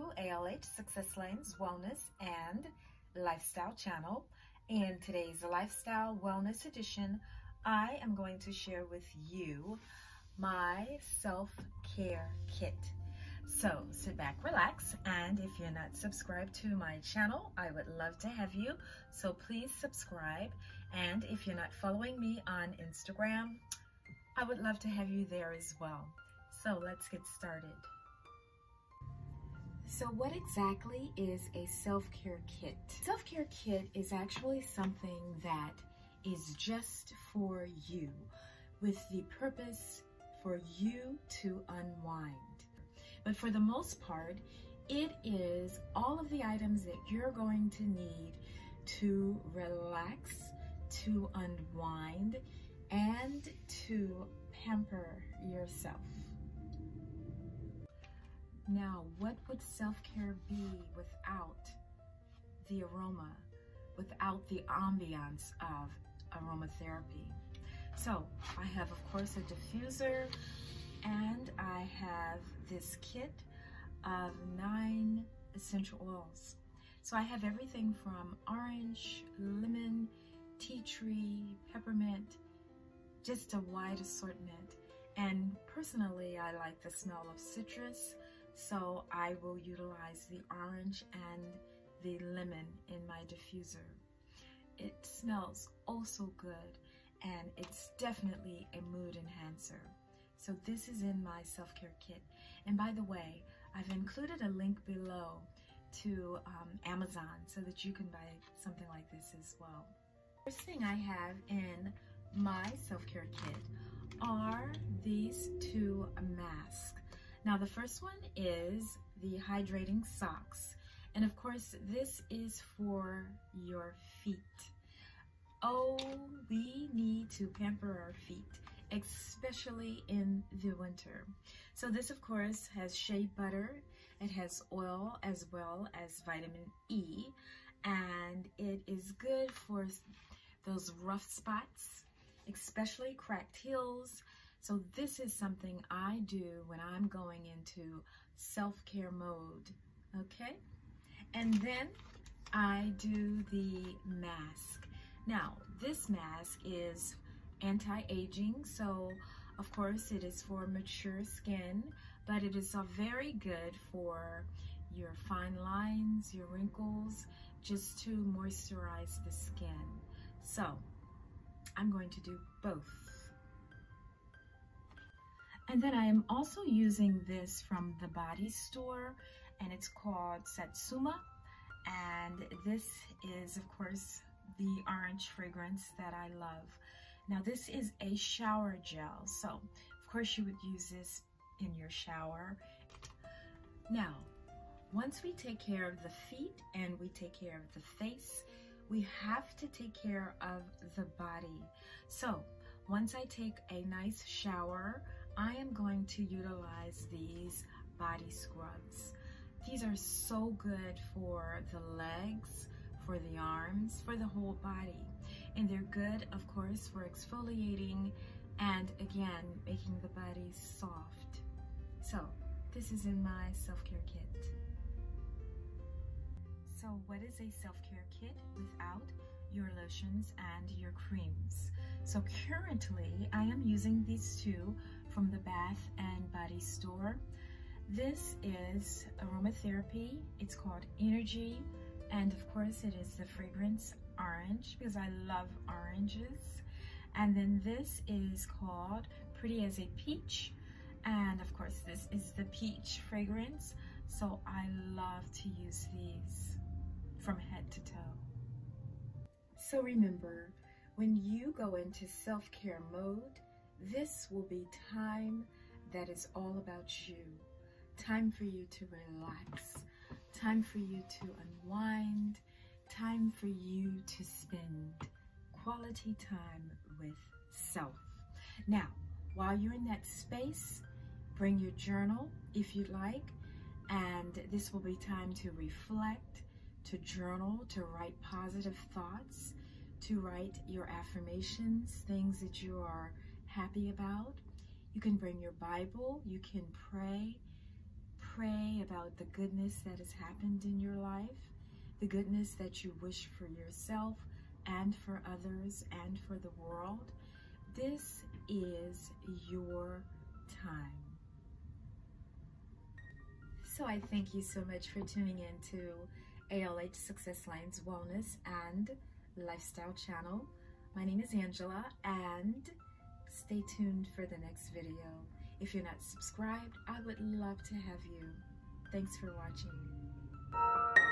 to ALH Success Lane's Wellness and Lifestyle channel. In today's Lifestyle Wellness edition, I am going to share with you my self-care kit. So sit back, relax, and if you're not subscribed to my channel, I would love to have you. So please subscribe. And if you're not following me on Instagram, I would love to have you there as well. So let's get started. So what exactly is a self-care kit? Self-care kit is actually something that is just for you, with the purpose for you to unwind. But for the most part, it is all of the items that you're going to need to relax, to unwind, and to pamper yourself. Now, what would self-care be without the aroma, without the ambiance of aromatherapy? So I have, of course, a diffuser, and I have this kit of 9 essential oils. So I have everything from orange, lemon, tea tree, peppermint, just a wide assortment. And personally, I like the smell of citrus, so I will utilize the orange and the lemon in my diffuser. It smells oh so good, and it's definitely a mood enhancer. So this is in my self-care kit. And by the way, I've included a link below to Amazon so that you can buy something like this as well. First thing I have in my self-care kit are these 2 masks. Now the first one is the Hydrating Socks, and of course this is for your feet. Oh, we need to pamper our feet, especially in the winter. So this of course has shea butter, it has oil as well as vitamin E, and it is good for those rough spots, especially cracked heels. So this is something I do when I'm going into self-care mode, okay? And then I do the mask. Now, this mask is anti-aging, so of course it is for mature skin, but it is very good for your fine lines, your wrinkles, just to moisturize the skin. So I'm going to do both. And then I am also using this from the body store, and it's called Satsuma. And this is, of course, the orange fragrance that I love. Now, this is a shower gel, so of course you would use this in your shower. Now, once we take care of the feet and we take care of the face, we have to take care of the body. So once I take a nice shower, I am going to utilize these body scrubs. These are so good for the legs, for the arms, for the whole body. And they're good, of course, for exfoliating and, again, making the body soft. So this is in my self-care kit. So what is a self-care kit without your lotions and your creams? So currently I am using these 2 from the Bath and Body Store. This is Aromatherapy. It's called Energy, and of course it is the fragrance orange because I love oranges. And then this is called Pretty as a Peach, and of course this is the peach fragrance. So I love to use these from head to toe. So remember, when you go into self-care mode, this will be time that is all about you. Time for you to relax, time for you to unwind, time for you to spend quality time with self. Now, while you're in that space, bring your journal if you'd like, and this will be time to reflect, to journal, to write positive thoughts, to write your affirmations, things that you are happy about. You can bring your Bible, you can pray pray about the goodness that has happened in your life, the goodness that you wish for yourself and for others and for the world. This is your time. So I thank you so much for tuning in to ALH Success Lines Wellness and Lifestyle channel. My name is Angela, and stay tuned for the next video. If you're not subscribed, I would love to have you. Thanks for watching.